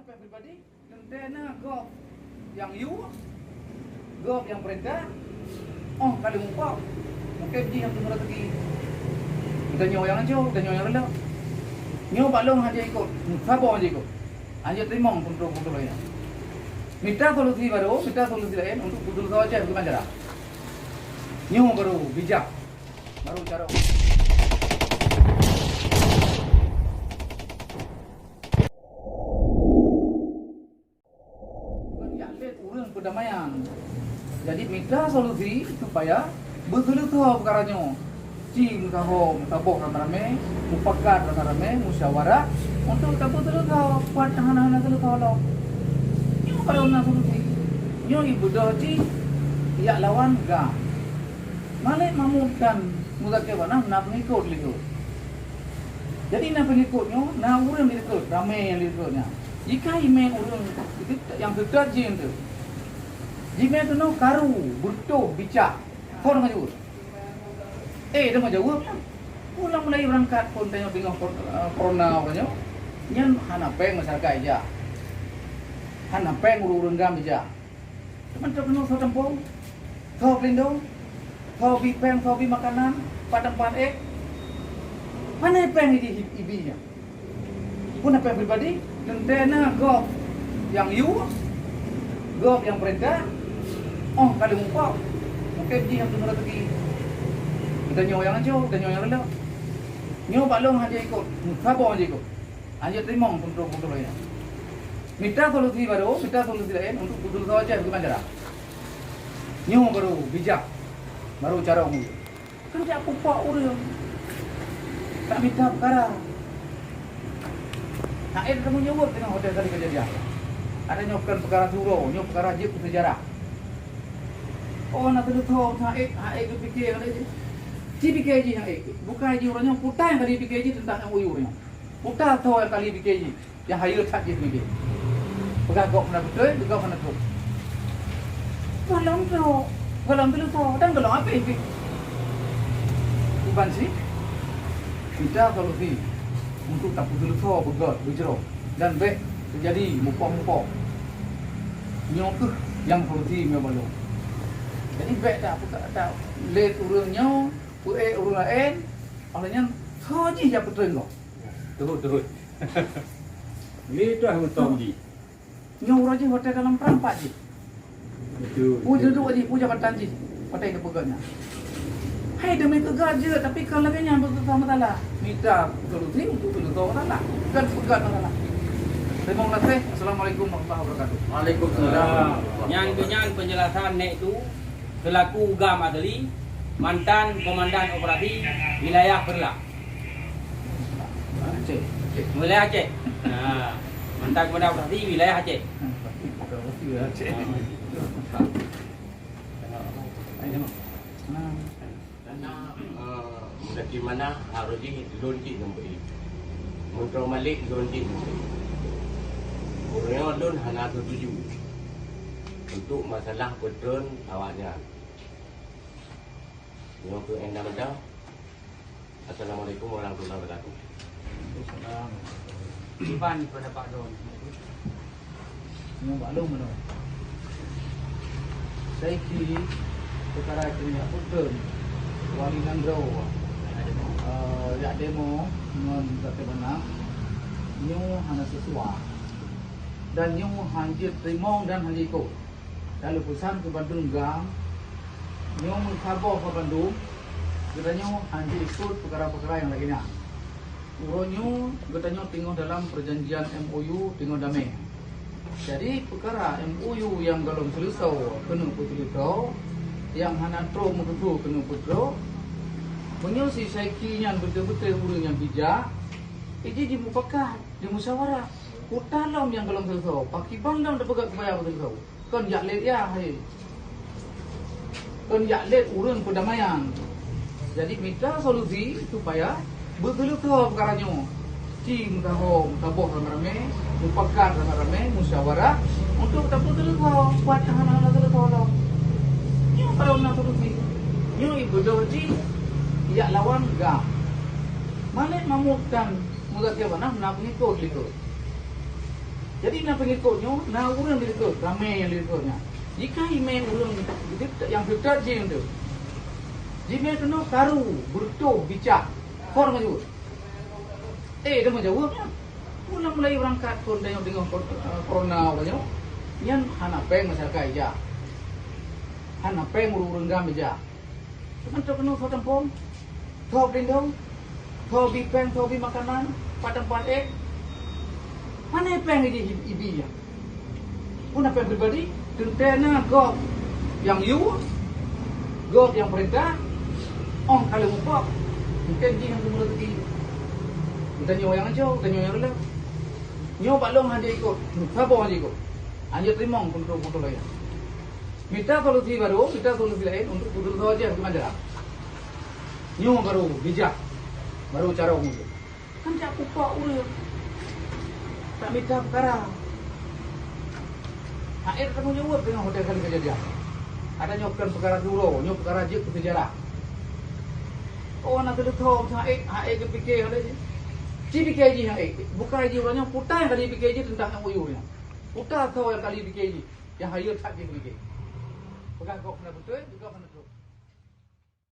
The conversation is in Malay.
sampai pribadi tentena golf yang golf yang perintah kali mumpau mungkin dia yang tunggu lagi kita nyoyang aja kita nyoyang rendah nyoy balong aja ikut sabo aja ikut aja terima kontrol lainnya minta solusi lain untuk putus saja bukan cara nyoy baru bijak baru cara perdamaian. Jadi minta solusi supaya betul-betul perkaranya. Mutabok rame-rame, mufakat rame-rame, musyawarah untuk betul-betul buat anak-anak betul-betul. Ini kalau nak solusi. Ini ibu doji ya lawan gam. Malik mamutkan muzakir nak mengikut lihat. Jadi nak pengikutnya, nak orang ikut, ramai yang ikutnya. Jika email orang yang dekat je itu. Jika tu no karu, burto, bicak, kau nak jawab? Dia nak jawab. Pulang mulai berangkat pun tengok corona orangnya. Nyan hanapeng masyarakat aja. Hanapeng urung gam aja. Teman tu no so tempong, so pelindung, so bipeng, so bi makanan, padang padek. Mana peng ini ibinya? Pun apa pribadi? Tentena golf yang golf yang perintah. Kali mumpau mungkin dia yang tunggu lagi kita nyoyang aja kita nyoyang rendah nyoy balong aja ikut sabo aja ikut aja terima kontrol lainnya minta solusi lain untuk putus saja bukan cara nyoy baru bijak baru cara umum kan dia pupak orang tak minta perkara kamu nyebut dengan hotel tadi kejadian ada nyopkan perkara suruh nyop perkara jip sejarah. Nak terus tahu haik ke fikir ada je. Ji fikir je haik. Bukan je orangnya putar yang kali fikir je tentang yang uyurnya. Putar tahu yang kali fikir je. Yang hayal tak je fikir. Pegagok mana betul, pegagok mana tu. Kalau tu tahu dan kalau apa itu? Bukan sih. Kita solusi untuk tak betul tahu pegagok berjeruk dan baik terjadi mumpau. Nyok yang solusi memang. Jadi baik tak let urangnya, urang lain, orangnya saja yang betul kok. Terus. Ini dah betul ji. Nyawa aja hotel dalam perempat je. Betul. Puja batan je. Hotel ke pegangnya. Hai demi tegak je, tapi kalau lagi yang betul sama salah. Minta solusi untuk betul salah. Kan pegang salah. Terima kasih. Assalamualaikum warahmatullahi wabarakatuh. Waalaikumsalam. Yang penjelasan nek itu selaku Gam Adli, mantan Komandan Operasi Wilayah Perla. Wilayah Aceh. Mantan Komandan Operasi Wilayah Aceh. Dari mana harus lonti nomberi. Motor Malik lonti nomberi. Orangnya lon hana tuju untuk masalah pedron awaknya. Yang tu endam dah. Assalamualaikum warahmatullahi wabarakatuh. Iban kepada Pak Don. Nyoy balong mana? Saya kiri perkara punya pedron wali nandraw. Ya demo dengan kata benar. Nyoy hana sesuai. Dan nyoy hanjir terima dan hanjir ikut. Lalu pesan ke Bandung Gam, nyoy mengkabur ke Bandung, katanya hanjir ikut perkara-perkara yang lainnya. Uronyo katanya tinggal dalam perjanjian MOU tinggal damai. Jadi perkara MOU yang belum selesai kena betul-betul, yang hana tro betul kena betul. Menyosi saikinya betul-betul urang yang bijak. Ini dimufakat, dimusyawarah. Utalam yang belum selesai, pakiban dalam dapat kebayar betul-betul. Kan yak let ya hai. Kan yak let urang perdamaian. Jadi minta solusi supaya betul-betul perkaranya. Mutabok rame-rame, mufakat rame-rame, musyawarah untuk betul-betul buat anak-anak betul-betul. Ini kalau nak solusi. Ini ibu doji yak lawan gam. Malik mamutkan muzakir nak mengikut lihat. Jadi nak pengikutnya, nah orang diikut, ramai yang diikutnya. Jika email orang yang filter je tu, Gmail kena karu, bertuh, bicak, kor maju. Dia maju jawabnya. Mulai berangkat kon dengan corona orangnya, yang hana peng masyarakat aja, hana peng urung gam aja. Cuman tu kena kau tempom, kau bintang, kau bipeng, kau bi makanan, pada tempat mana peng ibi ya? Pun apa pribadi, tentena gop yang you, gop yang perintah, ong kalau upah, mungkin dia yang kemudian tadi, kita nyawa yang aja, kita nyawa yang rendah, nyawa balong hanya ikut, apa hanya ikut, hanya terima untuk lain. Minta solusi baru, minta solusi lain untuk putus saja gimana? Nyawa baru bijak, baru cara umum. Kan tak upah urut, tak minta perkara. Air tanggung jawab dengan hotel kali kejadian. Ada nyopkan perkara dulu, nyop perkara je ke sejarah. Oh nak tu tahu macam air ke fikir ada je. Ci fikir je yang bukan je orangnya putar kali fikir je tentang yang uyurnya. Putar tahu yang kali fikir je. Yang hayat tak je fikir. Bukan kau kena betul, juga kena betul.